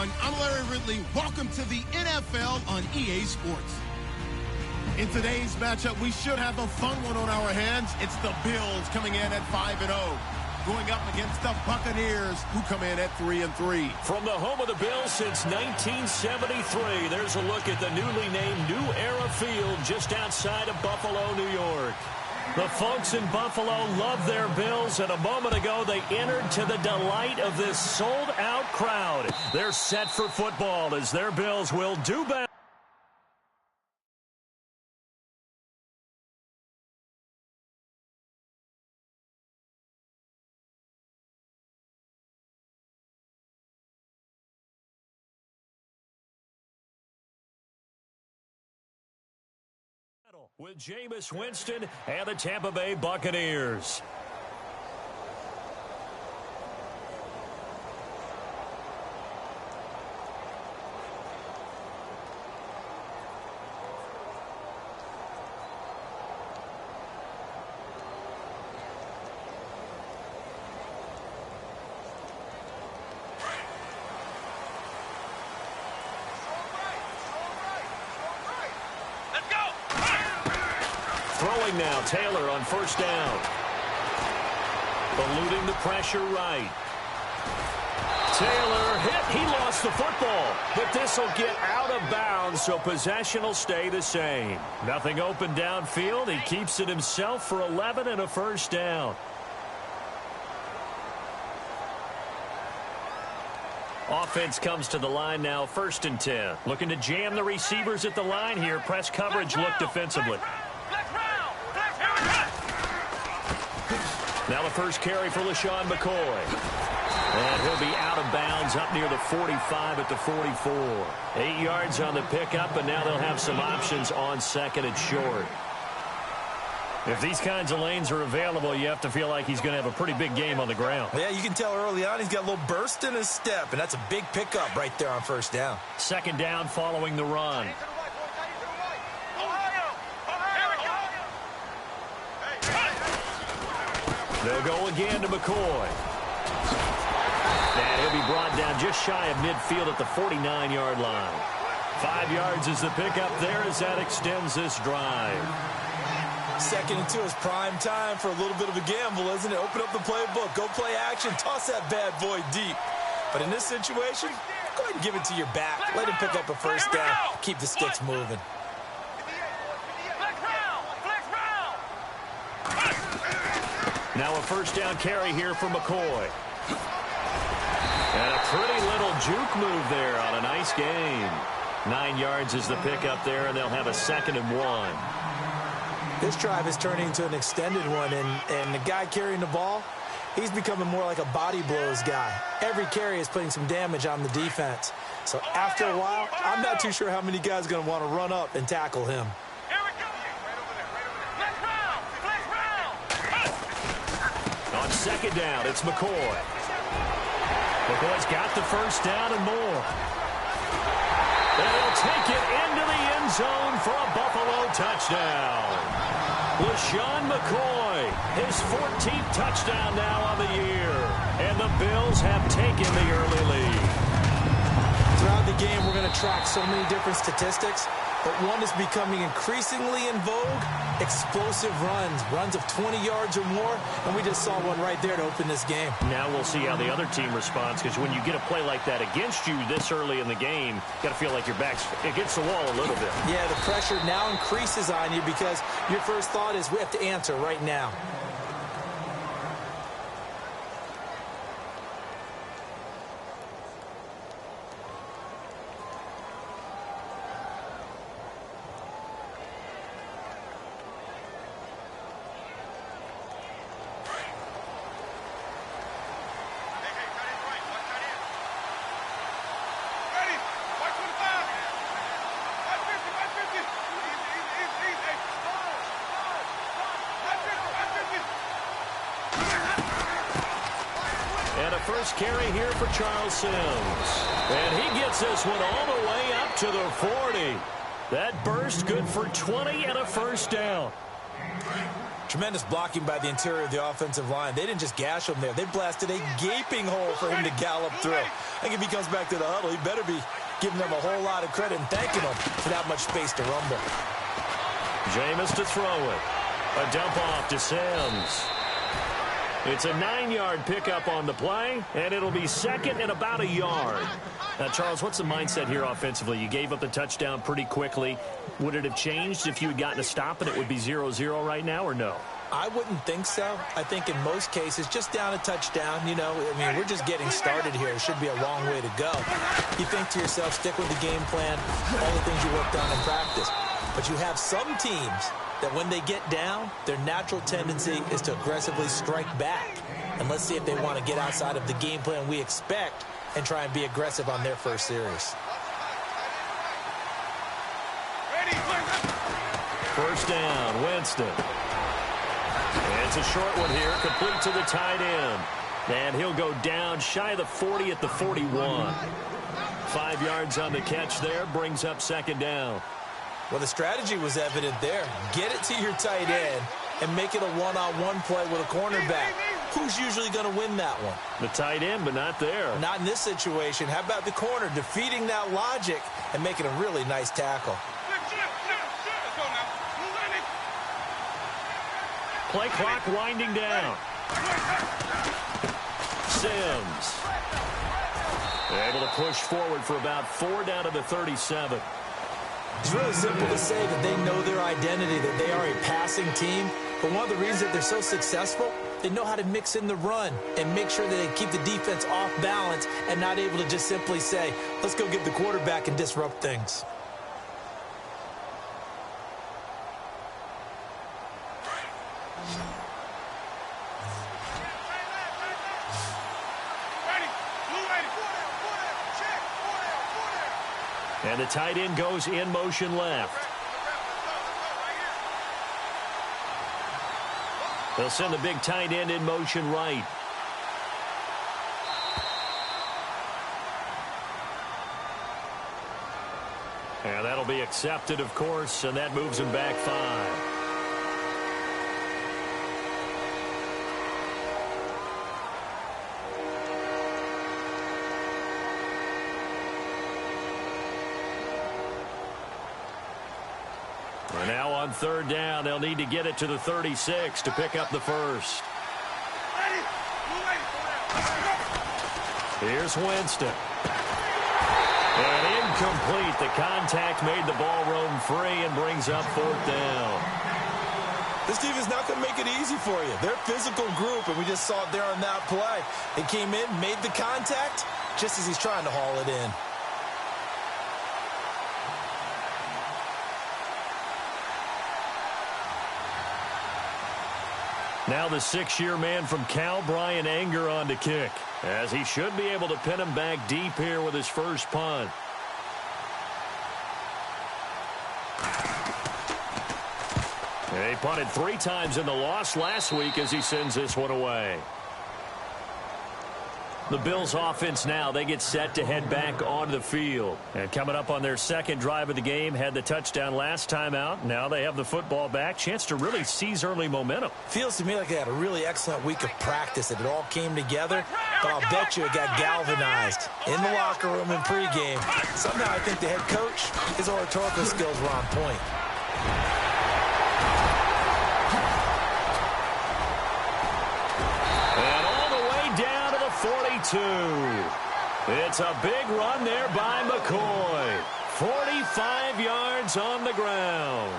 everyone. I'm Larry Ridley. Welcome to the NFL on EA Sports. In today's matchup, we should have a fun one on our hands. It's the Bills coming in at 5-0, going up against the Buccaneers, who come in at 3-3. From the home of the Bills since 1973, there's a look at the newly named New Era Field just outside of Buffalo, New York. The folks in Buffalo love their Bills, and a moment ago they entered to the delight of this sold-out crowd. They're set for football as their Bills will do better. With Jameis Winston and the Tampa Bay Buccaneers. Throwing now, Taylor on first down. Eluding the pressure right. Taylor hit. He lost the football. But this will get out of bounds, so possession will stay the same. Nothing open downfield. He keeps it himself for 11 and a first down. Offense comes to the line now, 1st and 10. Looking to jam the receivers at the line here. Press coverage look defensively. Now the first carry for LaShawn McCoy. And he'll be out of bounds up near the 45 at the 44. 8 yards on the pickup, and now they'll have some options on second and short. If these kinds of lanes are available, you have to feel like he's going to have a pretty big game on the ground. Yeah, you can tell early on he's got a little burst in his step, and that's a big pickup right there on first down. Second down following the run. They'll go again to McCoy. And he'll be brought down just shy of midfield at the 49-yard line. 5 yards is the pickup there as that extends this drive. 2nd and 2 is prime time for a little bit of a gamble, isn't it? Open up the playbook, go play action, toss that bad boy deep. But in this situation, go ahead and give it to your back. Let him pick up a first down. Keep the sticks moving. Now a first down carry here for McCoy. And a pretty little juke move there on a nice game. 9 yards is the pickup there, and they'll have a 2nd and 1. This drive is turning into an extended one, and the guy carrying the ball, he's becoming more like a body blows guy. Every carry is putting some damage on the defense. So after a while, I'm not too sure how many guys are going to want to run up and tackle him. On second down, it's McCoy. McCoy's got the first down and more. And he'll take it into the end zone for a Buffalo touchdown. LaShawn McCoy, his 14th touchdown now on the year. And the Bills have taken the early lead. Throughout the game, we're going to track so many different statistics, but one is becoming increasingly in vogue: explosive runs of 20 yards or more, and we just saw one right there to open this game. Now we'll see how the other team responds, because when you get a play like that against you this early in the game, you got to feel like your back's against the wall a little bit. Yeah, the pressure now increases on you because your first thought is we have to answer right now. First carry here for Charles Sims. And he gets this one all the way up to the 40. That burst good for 20 and a first down. Tremendous blocking by the interior of the offensive line. They didn't just gash him there. They blasted a gaping hole for him to gallop through. I think if he comes back to the huddle, he better be giving them a whole lot of credit and thanking them for that much space to rumble. Jameis to throw it. A dump off to Sims. It's a 9-yard pickup on the play, and it'll be second and about a yard. Now, Charles, what's the mindset here offensively? You gave up the touchdown pretty quickly. Would it have changed if you had gotten a stop and it would be 0-0 right now, or no? I wouldn't think so. I think in most cases, just down a touchdown, you know, I mean, we're just getting started here. It should be a long way to go. You think to yourself, stick with the game plan, all the things you worked on in practice. But you have some teams that when they get down, their natural tendency is to aggressively strike back. And let's see if they want to get outside of the game plan we expect and try and be aggressive on their first series. First down, Winston. And it's a short one here, complete to the tight end. And he'll go down shy of the 40 at the 41. 5 yards on the catch there, brings up second down. Well, the strategy was evident there. Get it to your tight end and make it a one-on-one play with a cornerback. Who's usually going to win that one? The tight end, but not there. Not in this situation. How about the corner defeating that logic and making a really nice tackle? Play clock winding down. Sims. Able to push forward for about 4 down to the 37. It's really simple to say that they know their identity, that they are a passing team. But one of the reasons that they're so successful, they know how to mix in the run and make sure that they keep the defense off balance and not able to just simply say, let's go get the quarterback and disrupt things. And the tight end goes in motion left. They'll send the big tight end in motion right. And that'll be accepted, of course, and that moves him back 5. And now on third down, they'll need to get it to the 36 to pick up the first. Here's Winston. And incomplete. The contact made the ball roam free and brings up fourth down. This team is not going to make it easy for you. They're a physical group, and we just saw it there on that play. They came in, made the contact, just as he's trying to haul it in. Now the 6-year man from Cal, Brian Anger, on to kick, as he should be able to pin him back deep here with his first punt. He punted 3 times in the loss last week as he sends this one away. The Bills offense now, they get set to head back onto the field. And coming up on their second drive of the game, had the touchdown last time out. Now they have the football back. Chance to really seize early momentum. Feels to me like they had a really excellent week of practice. It all came together. But I'll bet you it got galvanized in the locker room in pregame. Somehow I think the head coach, his oratorical skills were on point. Down to the 42. It's a big run there by McCoy. 45 yards on the ground.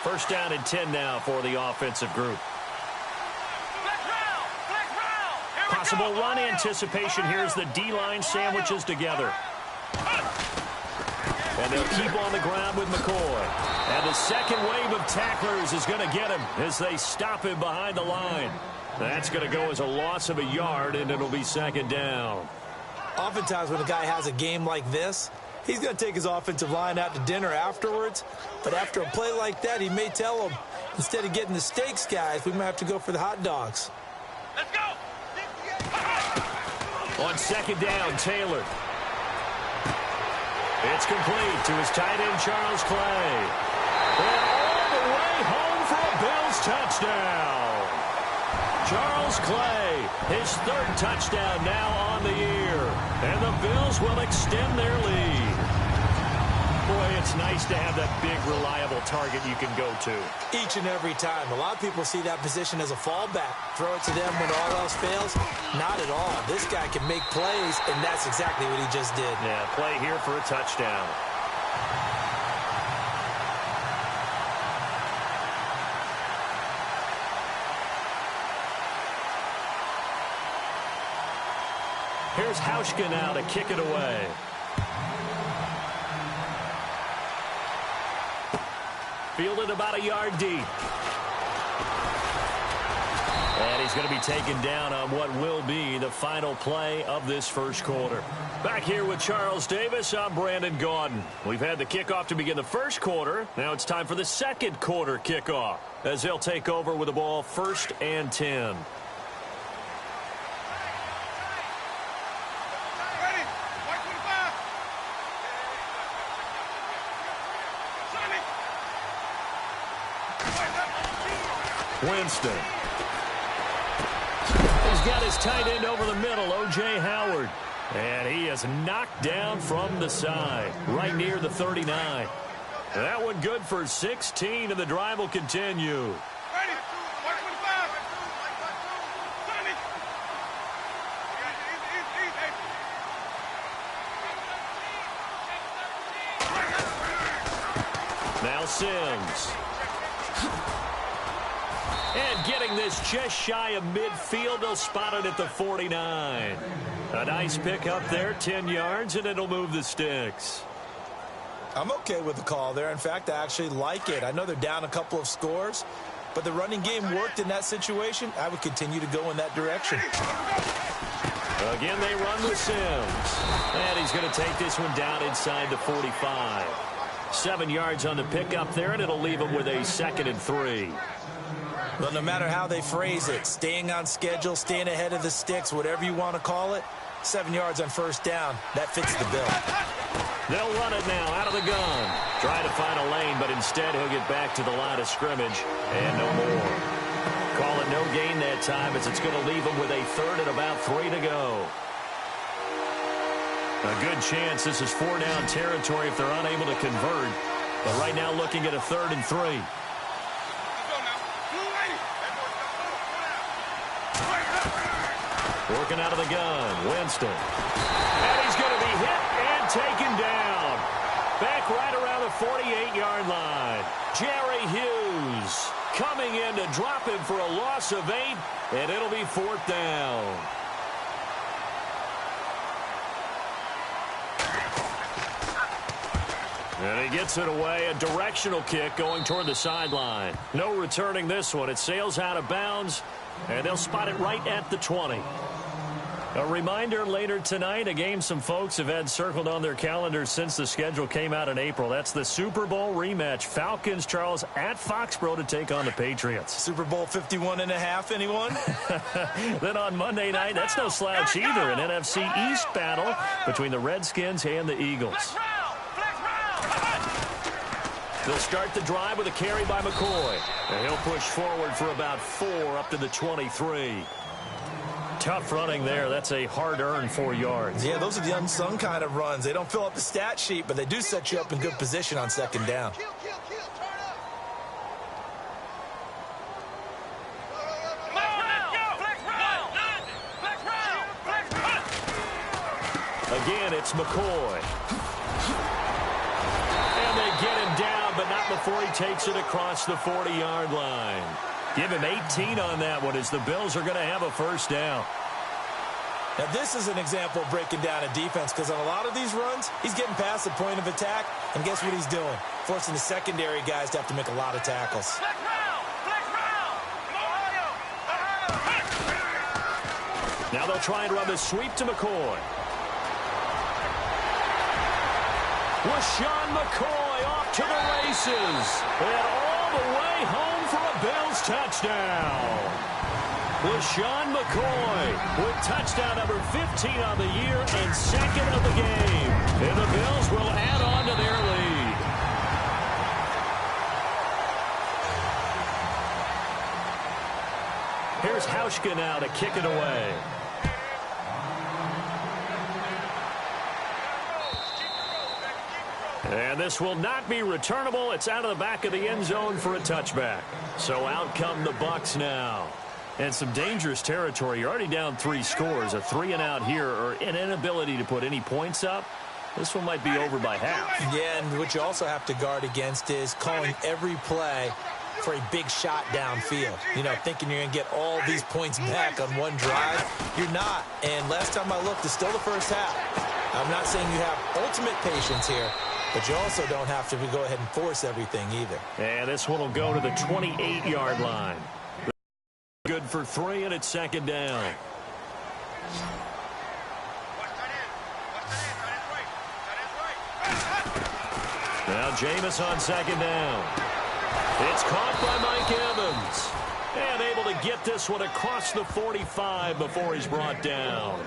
First down and 10 now for the offensive group. Possible run anticipation here as the D-line sandwiches together. And they'll keep on the ground with McCoy. And the second wave of tacklers is going to get him as they stop him behind the line. That's going to go as a loss of a yard, and it'll be second down. Oftentimes when a guy has a game like this, he's going to take his offensive line out to dinner afterwards. But after a play like that, he may tell them, instead of getting the steaks, guys, we might have to go for the hot dogs. Let's go! On second down, Taylor. It's complete to his tight end, Charles Clay. And all the way home for a Bills touchdown. Charles Clay, his third touchdown now on the year. And the Bills will extend their lead. Boy, it's nice to have that big, reliable target you can go to. Each and every time. A lot of people see that position as a fallback. Throw it to them when all else fails. Not at all. This guy can make plays, and that's exactly what he just did. Yeah, play here for a touchdown. Here's Hauschka now to kick it away. Fielded about a yard deep. And he's going to be taken down on what will be the final play of this first quarter. Back here with Charles Davis, I'm Brandon Gaudin. We've had the kickoff to begin the first quarter. Now it's time for the second quarter kickoff as they'll take over with the ball 1st and 10. Winston. He's got his tight end over the middle, O.J. Howard. And he is knocked down from the side, right near the 39. That one good for 16, and the drive will continue. Now Sims. And getting this just shy of midfield, they'll spot it at the 49. A nice pick up there, 10 yards, and it'll move the sticks. I'm okay with the call there. In fact, I actually like it. I know they're down a couple of scores, but the running game worked in that situation. I would continue to go in that direction. Again, they run with Sims. And he's going to take this one down inside the 45. 7 yards on the pickup there, and it'll leave him with a 2nd and 3. Well, no matter how they phrase it, staying on schedule, staying ahead of the sticks, whatever you want to call it, 7 yards on first down, that fits the bill. They'll run it now out of the gun. Try to find a lane, but instead he'll get back to the line of scrimmage and no more. Call it no gain that time as it's going to leave him with a 3rd and about 3 to go. A good chance this is 4-down territory if they're unable to convert. But right now looking at a 3rd and 3. Working out of the gun, Winston. And he's going to be hit and taken down. Back right around the 48-yard line. Jerry Hughes coming in to drop him for a loss of 8, and it'll be 4th down. And he gets it away, a directional kick going toward the sideline. No returning this one. It sails out of bounds, and they'll spot it right at the 20. A reminder later tonight, a game some folks have had circled on their calendars since the schedule came out in April. That's the Super Bowl rematch. Falcons, Charles, at Foxborough to take on the Patriots. Super Bowl 51.5, anyone? Then on Monday night, that's no slouch either. An NFC East battle between the Redskins and the Eagles. They'll start the drive with a carry by McCoy. And he'll push forward for about 4 up to the 23. Tough running there. That's a hard-earned 4 yards. Yeah, those are the unsung kind of runs. They don't fill up the stat sheet, but they do set you up in good position on 2nd down. Again, it's McCoy. And they get him down, but not before he takes it across the 40-yard line. Give him 18 on that one as the Bills are going to have a 1st down. Now, this is an example of breaking down a defense because on a lot of these runs, he's getting past the point of attack, and guess what he's doing? Forcing the secondary guys to have to make a lot of tackles. Now they'll try and run the sweep to McCoy. LaShawn McCoy off to the races. And all the way home for a Bills touchdown. LaShawn McCoy with touchdown number 15 on the year and second of the game. And the Bills will add on to their lead. Here's Hauschka now to kick it away. And this will not be returnable. It's out of the back of the end zone for a touchback. So out come the Bucs now. And some dangerous territory. You're already down 3 scores. A 3-and-out here or an inability to put any points up. This one might be over by half. Yeah, and what you also have to guard against is calling every play for a big shot downfield. You know, thinking you're going to get all these points back on one drive. You're not. And last time I looked, it's still the first half. I'm not saying you have ultimate patience here, but you also don't have to go ahead and force everything either. And this one will go to the 28-yard line. Good for 3, and it's second down. Now Jameis on second down. It's caught by Mike Evans. And able to get this one across the 45 before he's brought down.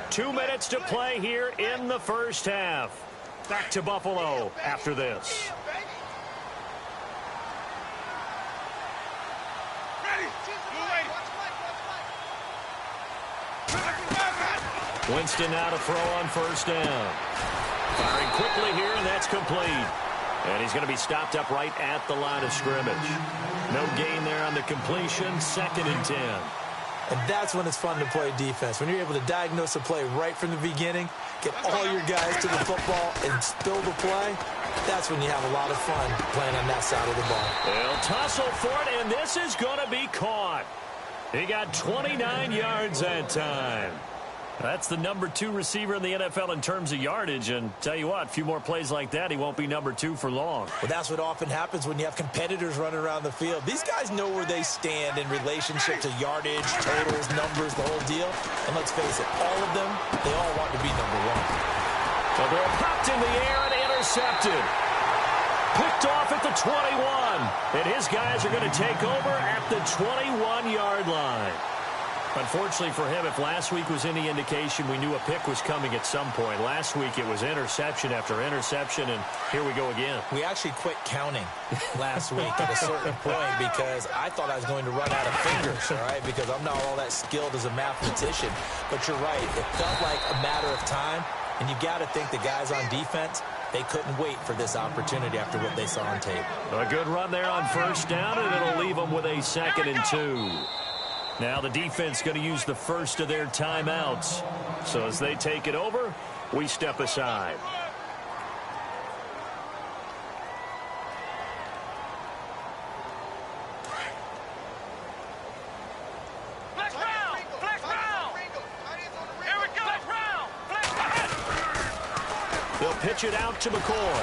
2 minutes to play here in the first half. Back to Buffalo after this. Winston now to throw on first down. Firing quickly here, and that's complete. And he's going to be stopped up right at the line of scrimmage. No gain there on the completion. 2nd and 10. And that's when it's fun to play defense. When you're able to diagnose a play right from the beginning, get all your guys to the football and spill the play, that's when you have a lot of fun playing on that side of the ball. They'll tussle for it, and this is going to be caught. He got 29 yards that time. That's the number 2 receiver in the NFL in terms of yardage. And tell you what, a few more plays like that, he won't be number 2 for long. Well, that's what often happens when you have competitors running around the field. These guys know where they stand in relationship to yardage, totals, numbers, the whole deal. And let's face it, all of them, they all want to be number 1. The ball popped in the air and intercepted. Picked off at the 21. And his guys are going to take over at the 21-yard line. Unfortunately for him, if last week was any indication, we knew a pick was coming at some point. Last week it was interception after interception, and here we go again. We actually quit counting last week at a certain point because I thought I was going to run out of fingers, all right, because I'm not all that skilled as a mathematician. But you're right. It felt like a matter of time, and you got to think the guys on defense, they couldn't wait for this opportunity after what they saw on tape. A good run there on first down, and it'll leave them with a 2nd and 2. Now the defense going to use the first of their timeouts. So as they take it over, we step aside. Flex round! Flex round! Here we go! Flex round! Flex! They'll pitch it out to McCoy.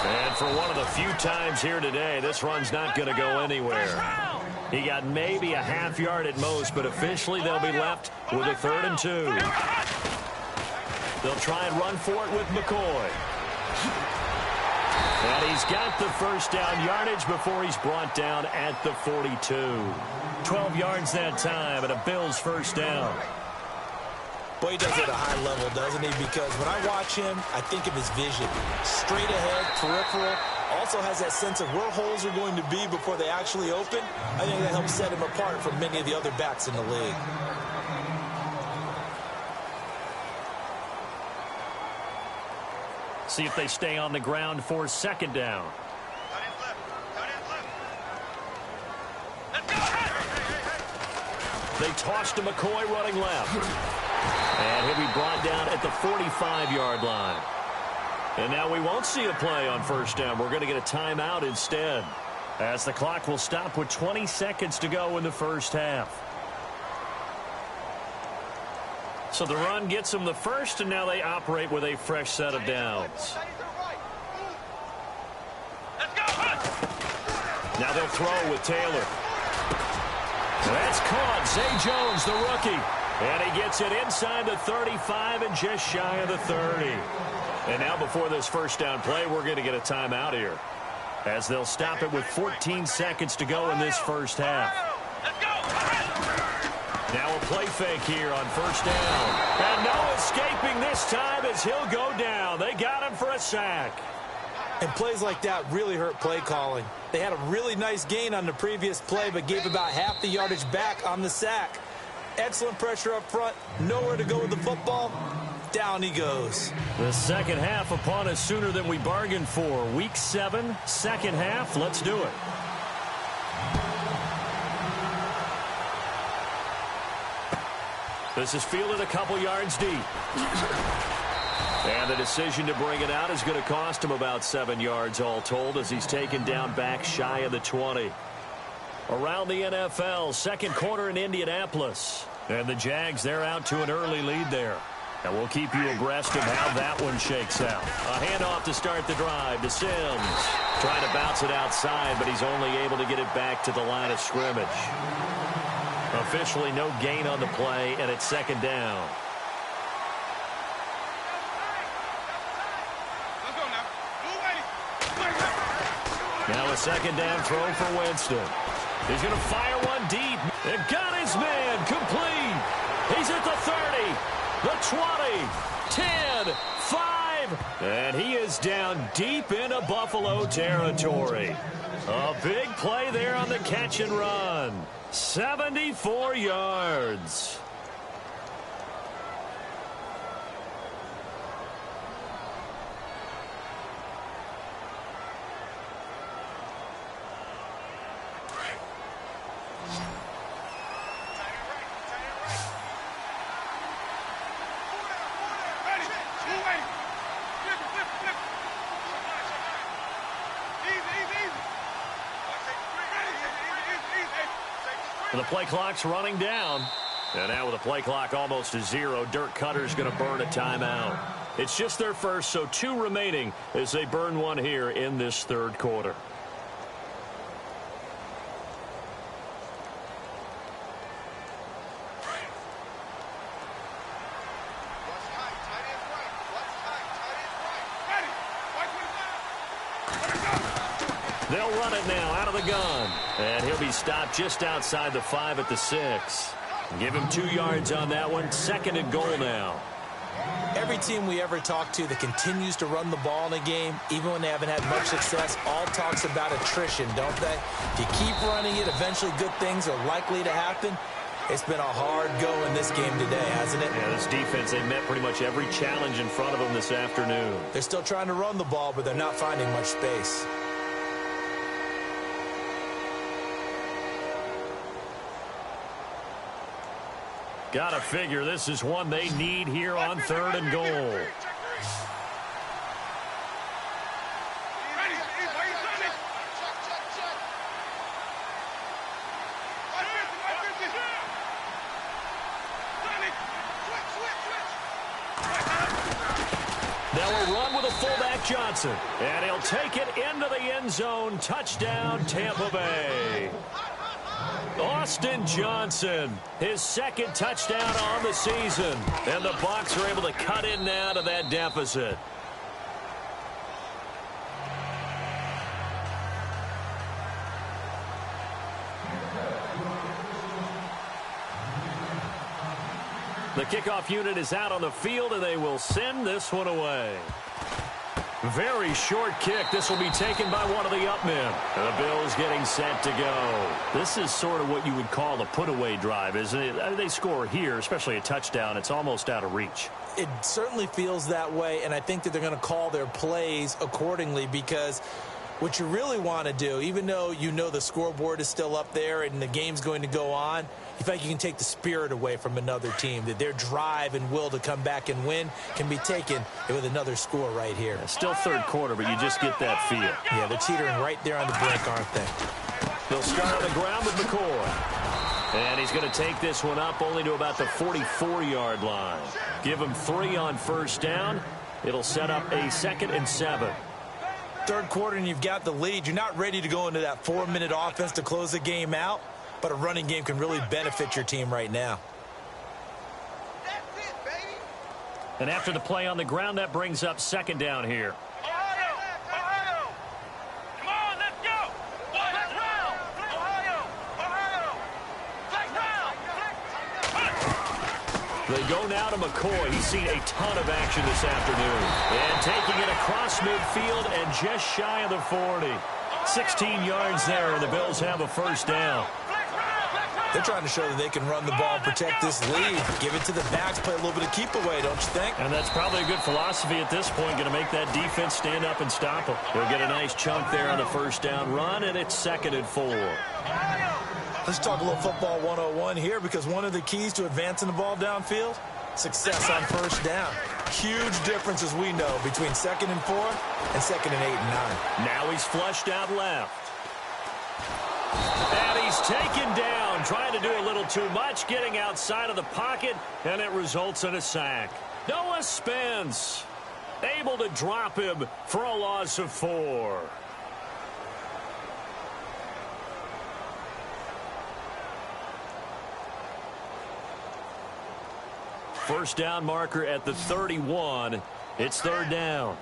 And for one of the few times here today, this run's not going to go anywhere. He got maybe a half yard at most, but officially they'll be left with a 3rd and 2. They'll try and run for it with McCoy. And he's got the first down yardage before he's brought down at the 42. 12 yards that time and a Bills first down. Boy, he does it at a high level, doesn't he? Because when I watch him, I think of his vision. Straight ahead, peripheral. Also has that sense of where holes are going to be before they actually open. I think that helps set him apart from many of the other backs in the league. See if they stay on the ground for 2nd down. They toss to McCoy running left. And he'll be brought down at the 45-yard line. And now we won't see a play on first down. We're going to get a timeout instead, as the clock will stop with 20 seconds to go in the first half. So the run gets them the first, and now they operate with a fresh set of downs. Now they'll throw with Taylor. That's caught. Zay Jones, the rookie. And he gets it inside the 35 and just shy of the 30. And now before this first down play, we're going to get a timeout here, as they'll stop it with 14 seconds to go in this first half. Let's go! Now a play fake here on first down. And no escaping this time as he'll go down. They got him for a sack. And plays like that really hurt play calling. They had a really nice gain on the previous play, but gave about half the yardage back on the sack. Excellent pressure up front. Nowhere to go with the football. Down he goes. The second half upon us sooner than we bargained for. Week 7, second half. Let's do it. This is fielded a couple yards deep. And the decision to bring it out is going to cost him about 7 yards all told as he's taken down back shy of the 20. Around the NFL, second quarter in Indianapolis. And the Jags, they're out to an early lead there. And we'll keep you abreast of how that one shakes out. A handoff to start the drive to Sims. Trying to bounce it outside, but he's only able to get it back to the line of scrimmage. Officially no gain on the play, and it's second down. Now a second down throw for Winston. He's going to fire one deep. And got his man complete. He's at the 30, the 20, 10, 5. And he is down deep into Buffalo territory. A big play there on the catch and run. 74 yards. The play clock's running down. And now with the play clock almost to 0, Dirk Cutter's going to burn a timeout. It's just their first, so 2 remaining as they burn one here in this third quarter. They'll run it now out of the gun. And he'll be stopped just outside the 5 at the 6. Give him 2 yards on that one. Second and goal now. Every team we ever talk to that continues to run the ball in a game, even when they haven't had much success, all talks about attrition, don't they? If you keep running it, eventually good things are likely to happen. It's been a hard go in this game today, hasn't it? Yeah, this defense, they met pretty much every challenge in front of them this afternoon. They're still trying to run the ball, but they're not finding much space. Gotta figure this is one they need here on third and goal. Now a run with a fullback Johnson. And he'll take it into the end zone. Touchdown, Tampa Bay. Austin Johnson, his second touchdown on the season. And the Bucs are able to cut in now to that deficit. The kickoff unit is out on the field, and they will send this one away. Very short kick. This will be taken by one of the up men. The Bills getting set to go. This is sort of what you would call a put-away drive, isn't it? They score here, especially a touchdown. It's almost out of reach. It certainly feels that way, and I think that they're going to call their plays accordingly because what you really want to do, even though you know the scoreboard is still up there and the game's going to go on, you feel like you can take the spirit away from another team, that their drive and will to come back and win can be taken with another score right here. Still third quarter, but you just get that feel. Yeah, they're teetering right there on the brink, aren't they? They'll start on the ground with McCoy. And he's going to take this one up only to about the 44-yard line. Give him 3 on first down. It'll set up a 2nd and 7. Third quarter and you've got the lead. You're not ready to go into that 4-minute offense to close the game out, but a running game can really benefit your team right now. That's it, baby. And after the play on the ground, that brings up second down here. Ohio! Ohio! Come on, let's go! Flex round! Ohio! Ohio! Flex round! They go now to McCoy. He's seen a ton of action this afternoon. And taking it across midfield and just shy of the 40. 16 yards there, and the Bills have a first down. They're trying to show that they can run the ball and protect this lead. Give it to the backs, play a little bit of keep away, don't you think? And that's probably a good philosophy at this point, going to make that defense stand up and stop them. They'll get a nice chunk there on the first down run, and it's 2nd and 4. Let's talk a little football 101 here, because one of the keys to advancing the ball downfield, success on first down. Huge difference, as we know, between 2nd and 4 and 2nd and 8 and 9. Now he's flushed out left. And he's taken down, trying to do a little too much, getting outside of the pocket, and it results in a sack. Noah Spence able to drop him for a loss of 4. First down marker at the 31. It's 3rd down.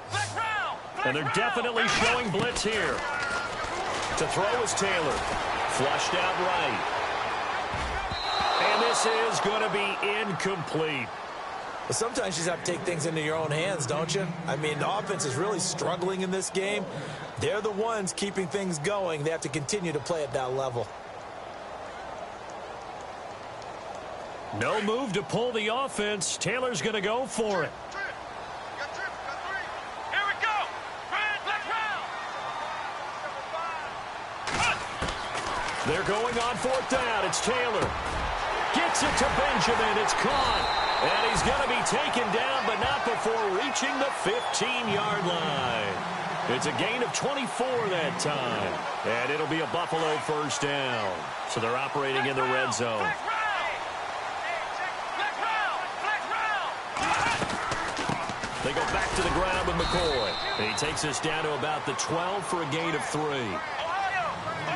And they're definitely showing blitz here. To throw is Taylor. Flushed out right. And this is going to be incomplete. Well, sometimes you just have to take things into your own hands, don't you? I mean, the offense is really struggling in this game. They're the ones keeping things going. They have to continue to play at that level. No move to pull the offense. Taylor's going to go for it. They're going on 4th down. It's Taylor. Gets it to Benjamin. It's caught. And he's going to be taken down, but not before reaching the 15-yard line. It's a gain of 24 that time. And it'll be a Buffalo first down. So they're operating in the red zone. They go back to the ground with McCoy. And he takes us down to about the 12 for a gain of 3.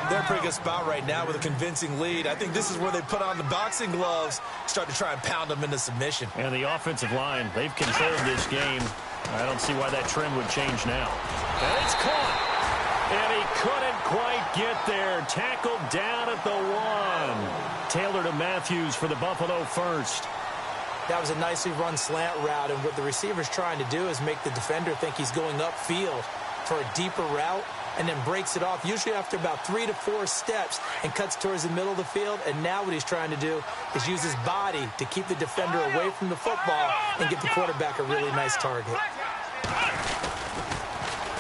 They're in a pretty good spot right now with a convincing lead. I think this is where they put on the boxing gloves, start to try and pound them into submission. And the offensive line, they've controlled this game. I don't see why that trend would change now. And it's caught. And he couldn't quite get there. Tackled down at the 1. Taylor to Matthews for the Buffalo first. That was a nicely run slant route, and what the receiver's trying to do is make the defender think he's going upfield for a deeper route, and then breaks it off, usually after about 3 to 4 steps, and cuts towards the middle of the field. And now what he's trying to do is use his body to keep the defender away from the football and get the quarterback a really nice target.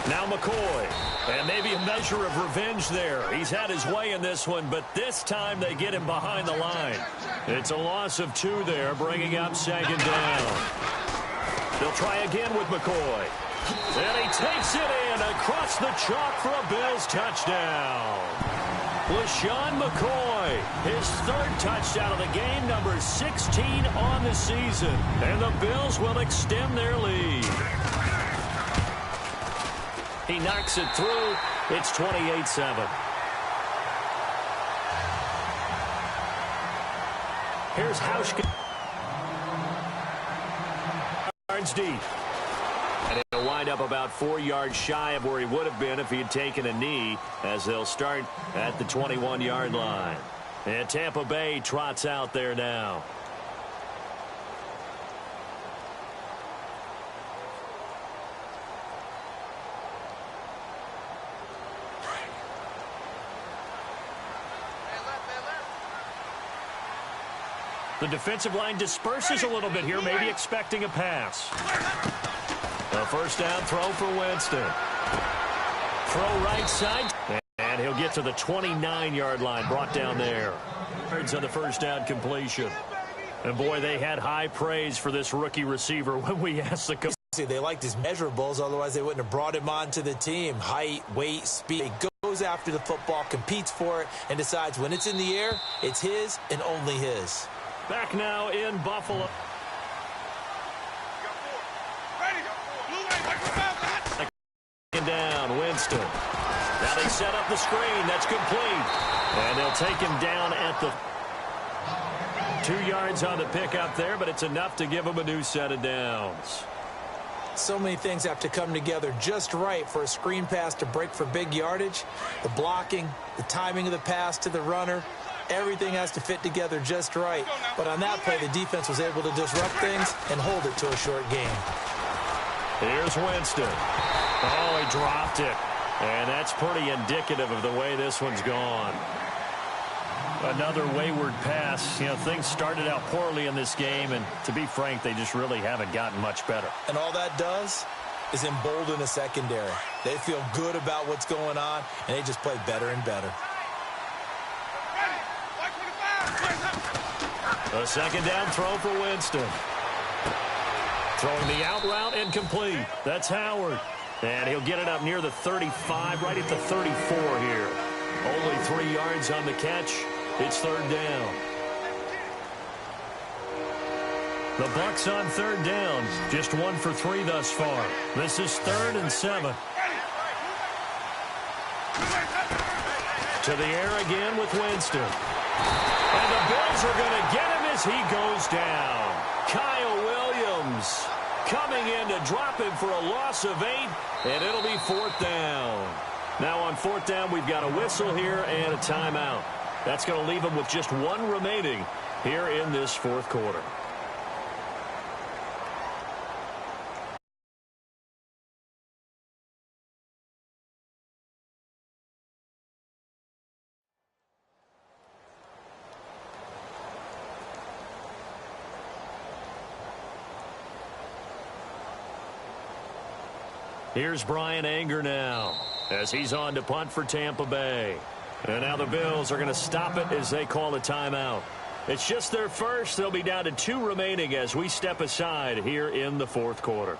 Now McCoy, and maybe a measure of revenge there. He's had his way in this one, but this time they get him behind the line. It's a loss of 2 there, bringing up 2nd down. They'll try again with McCoy. And he takes it in across the chalk for a Bills touchdown. LaShawn McCoy, his 3rd touchdown of the game, number 16 on the season. And the Bills will extend their lead. He knocks it through. It's 28-7. Here's Hauschka. Yards deep. And it'll wind up about 4 yards shy of where he would have been if he had taken a knee, as they'll start at the 21-yard line. And Tampa Bay trots out there now. The defensive line disperses a little bit here, maybe expecting a pass. A first down throw for Winston. Throw right side. And he'll get to the 29-yard line, brought down there. Yards on the first down completion. And, boy, they had high praise for this rookie receiver when we asked the coach. They liked his measurables, otherwise they wouldn't have brought him onto the team. Height, weight, speed. He goes after the football, competes for it, and decides when it's in the air, it's his and only his. Back now in Buffalo. Down, Winston. Now they set up the screen. That's complete. And they'll take him down at the 2 yards on the pickup there, but it's enough to give him a new set of downs. So many things have to come together just right for a screen pass to break for big yardage. The blocking, the timing of the pass to the runner, Everything has to fit together just right. But on that play, the defense was able to disrupt things and hold it to a short game. Here's Winston. Oh, he dropped it. And that's pretty indicative of the way this one's gone. Another wayward pass. You know, things started out poorly in this game, and to be frank, they just really haven't gotten much better. And all that does is embolden the secondary. They feel good about what's going on, and they just play better and better. A second down throw for Winston. Throwing the out route incomplete. That's Howard. And he'll get it up near the 35, right at the 34 here. Only 3 yards on the catch. It's third down. The Bucs on third down. Just 1 for 3 thus far. This is 3rd and 7. To the air again with Winston. And the Bills are going to get him as he goes down. Kyle Williams coming in to drop him for a loss of 8, and it'll be 4th down. Now on 4th down, we've got a whistle here and a timeout. That's going to leave him with just 1 remaining here in this 4th quarter. Here's Brian Anger now as he's on to punt for Tampa Bay. And now the Bills are going to stop it as they call a timeout. It's just their first. They'll be down to 2 remaining as we step aside here in the 4th quarter.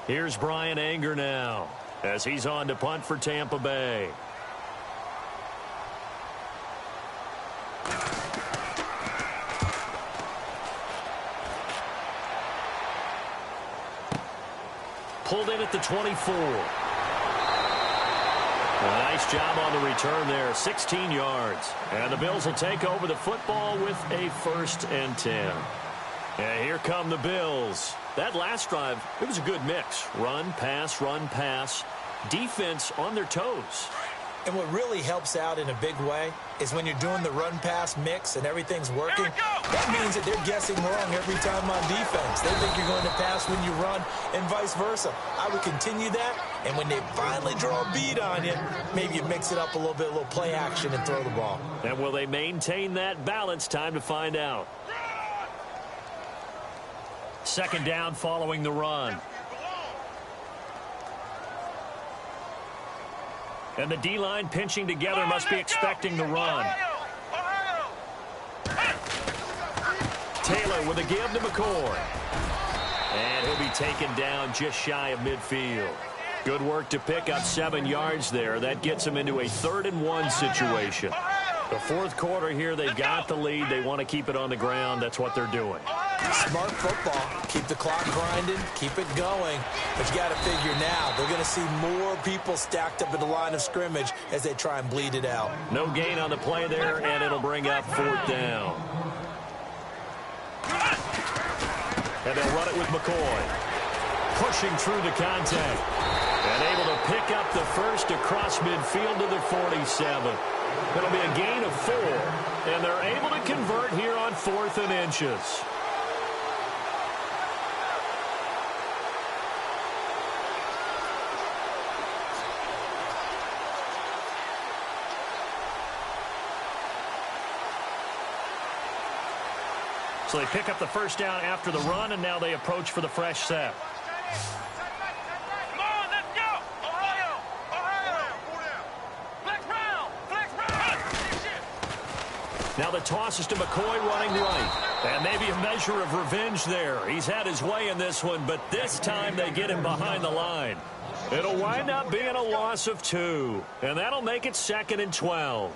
Here's Brian Anger now as he's on to punt for Tampa Bay. Pulled in at the 24. Nice job on the return there. 16 yards. And the Bills will take over the football with a 1st and 10. And here come the Bills. That last drive, it was a good mix. Run, pass, defense on their toes. And what really helps out in a big way is when you're doing the run-pass mix and everything's working, that means that they're guessing wrong every time on defense. They think you're going to pass when you run and vice versa. I would continue that, and when they finally draw a bead on you, maybe you mix it up a little bit, a little play action and throw the ball. And will they maintain that balance? Time to find out. 2nd down following the run. And the D-line pinching together must be expecting the run. Taylor with a give to McCoy. And he'll be taken down just shy of midfield. Good work to pick up 7 yards there. That gets him into a 3rd and 1 situation. The 4th quarter here, they've got the lead. They want to keep it on the ground. That's what they're doing. Smart football. Keep the clock grinding. Keep it going. But you got to figure now, they're going to see more people stacked up at the line of scrimmage as they try and bleed it out. No gain on the play there, and it'll bring up 4th down. And they'll run it with McCoy. Pushing through the contact. And able to pick up the first across midfield to the 47. It'll be a gain of 4. And they're able to convert here on 4th and inches. So they pick up the 1st down after the run, and now they approach for the fresh set. Come on, let's go! Ohio! Flex round! Now the toss is to McCoy running right. And maybe a measure of revenge there. He's had his way in this one, but this time they get him behind the line. It'll wind up being a loss of 2. And that'll make it 2nd and 12.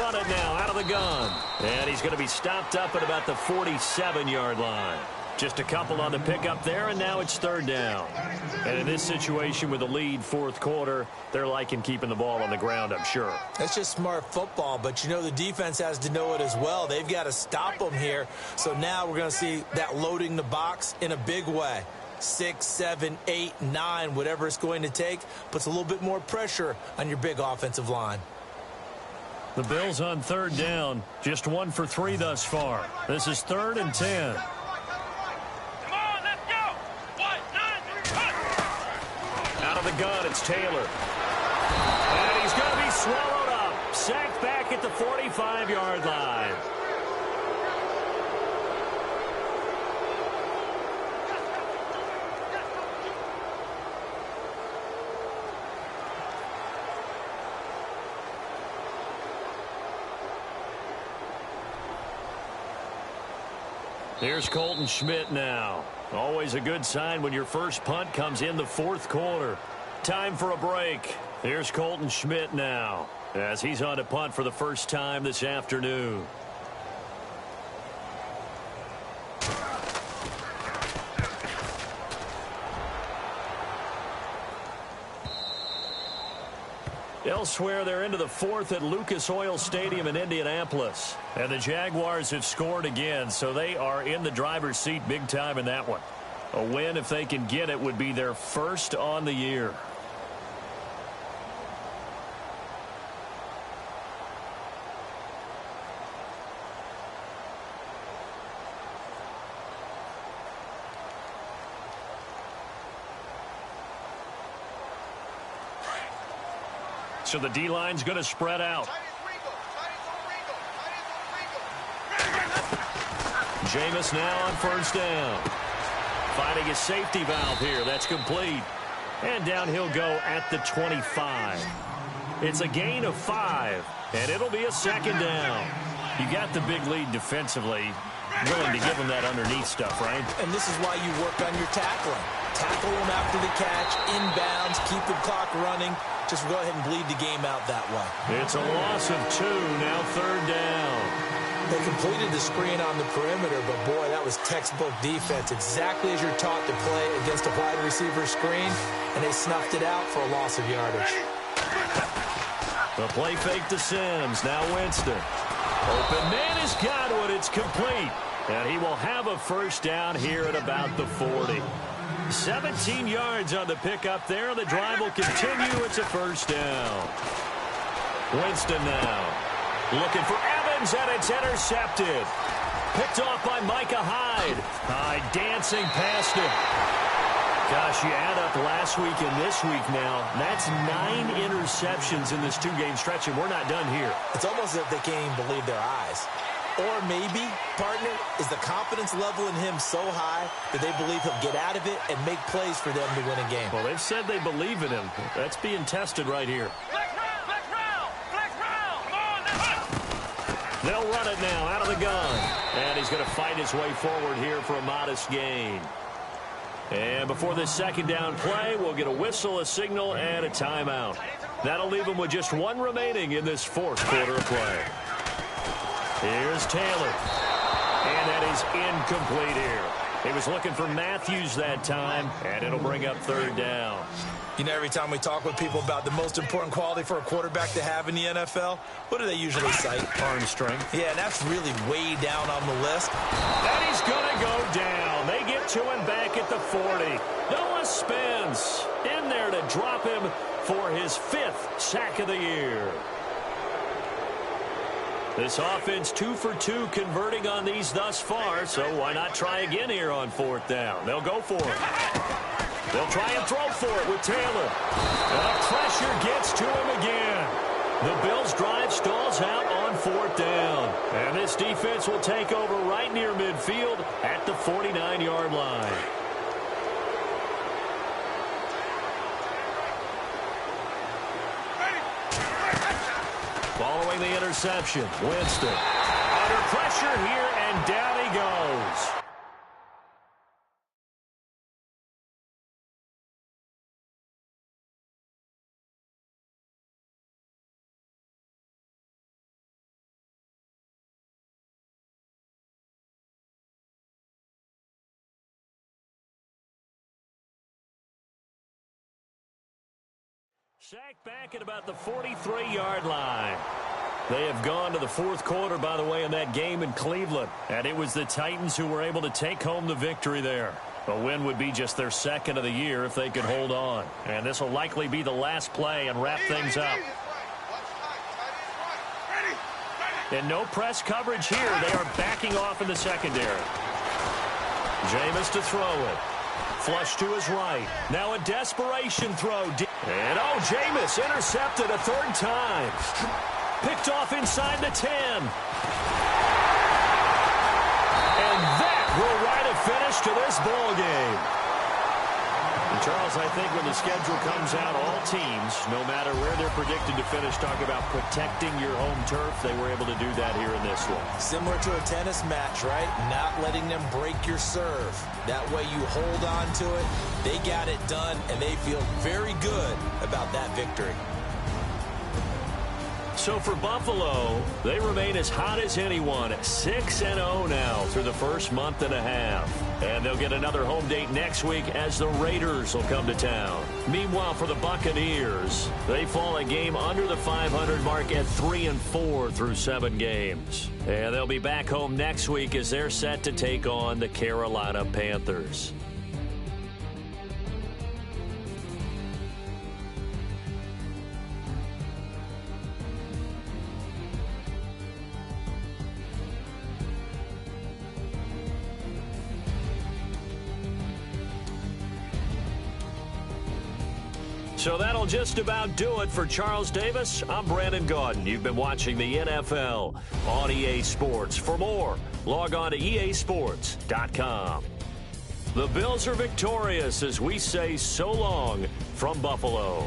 run it now out of the gun. And he's going to be stopped up at about the 47-yard line. Just a couple on the pickup there, and now it's third down. And in this situation with the lead fourth quarter, they're liking keeping the ball on the ground, I'm sure. That's just smart football, but you know the defense has to know it as well. They've got to stop them here. So now we're going to see that loading the box in a big way. 6, 7, 8, 9, whatever it's going to take, puts a little bit more pressure on your big offensive line. The Bills on third down, just 1 for 3 thus far. This is 3rd and 10. Out of the gun, it's Taylor. And he's going to be swallowed up. Sacked back at the 45-yard line. Here's Colton Schmidt now. Always a good sign when your first punt comes in the fourth quarter. Time for a break. Here's Colton Schmidt now as he's on to punt for the first time this afternoon. Elsewhere, they're into the fourth at Lucas Oil Stadium in Indianapolis. And the Jaguars have scored again, so they are in the driver's seat big time in that one. A win, if they can get it, would be their first on the year. So the D-line's going to spread out. Jameis now on first down. Finding his safety valve here. That's complete. And down he'll go at the 25. It's a gain of 5, and it'll be a second down. You got the big lead defensively. Willing to give them that underneath stuff, right? And this is why you work on your tackling. Tackle them after the catch, inbounds, keep the clock running. Just go ahead and bleed the game out that way. It's a loss of 2, now third down. They completed the screen on the perimeter, but boy, that was textbook defense. Exactly as you're taught to play against a wide receiver screen, and they snuffed it out for a loss of yardage. The play fake to Sims, now Winston. Open man has got one, it's complete. And he will have a first down here at about the 40. 17 yards on the pickup there. The drive will continue. It's a first down. Winston now. Looking for Evans, and it's intercepted. Picked off by Micah Hyde. Hyde dancing past him. Gosh, you add up last week and this week now. That's 9 interceptions in this 2-game stretch, and we're not done here. It's almost as if they can't even believe their eyes. Or maybe, partner, is the confidence level in him so high that they believe he'll get out of it and make plays for them to win a game. Well, they've said they believe in him. That's being tested right here. They'll run it now out of the gun. And he's going to fight his way forward here for a modest gain. And before this second down play, we'll get a whistle, a signal, and a timeout. That'll leave him with just 1 remaining in this fourth quarter of play. Here's Taylor. And that is incomplete here. He was looking for Matthews that time, and it'll bring up third down. You know, every time we talk with people about the most important quality for a quarterback to have in the NFL, what do they usually cite? Arm strength. Yeah, and that's really way down on the list. And he's going to go down. They get to him back at the 40. Noah Spence in there to drop him for his 5th sack of the year. This offense 2 for 2 converting on these thus far, so why not try again here on 4th down? They'll go for it. They'll try and throw for it with Taylor. And pressure gets to him again. The Bills' drive stalls out on 4th down. And this defense will take over right near midfield at the 49-yard line. Following the interception, Winston under pressure here, and down he goes. Sacked back at about the 43-yard line. They have gone to the fourth quarter, by the way, in that game in Cleveland. And it was the Titans who were able to take home the victory there. A win would be just their second of the year if they could hold on. And this will likely be the last play and wrap things up. And no press coverage here. They are backing off in the secondary. Jameis to throw it. Flush to his right. Now a desperation throw. And Jameis intercepted a third time. Picked off inside the 10. And that will write a finish to this ball game. And Charles, I think when the schedule comes out, all teams, no matter where they're predicted to finish, talk about protecting your home turf. They were able to do that here in this one. Similar to a tennis match, right? Not letting them break your serve. That way you hold on to it. They got it done, and they feel very good about that victory. So for Buffalo, they remain as hot as anyone, 6-0 now through the first month and a half. And they'll get another home date next week as the Raiders will come to town. Meanwhile, for the Buccaneers, they fall a game under the 500 mark at 3-4 through 7 games. And they'll be back home next week as they're set to take on the Carolina Panthers. So that'll just about do it for Charles Davis. I'm Brandon Gaudin. You've been watching the NFL on EA Sports. For more, log on to easports.com. The Bills are victorious as we say so long from Buffalo.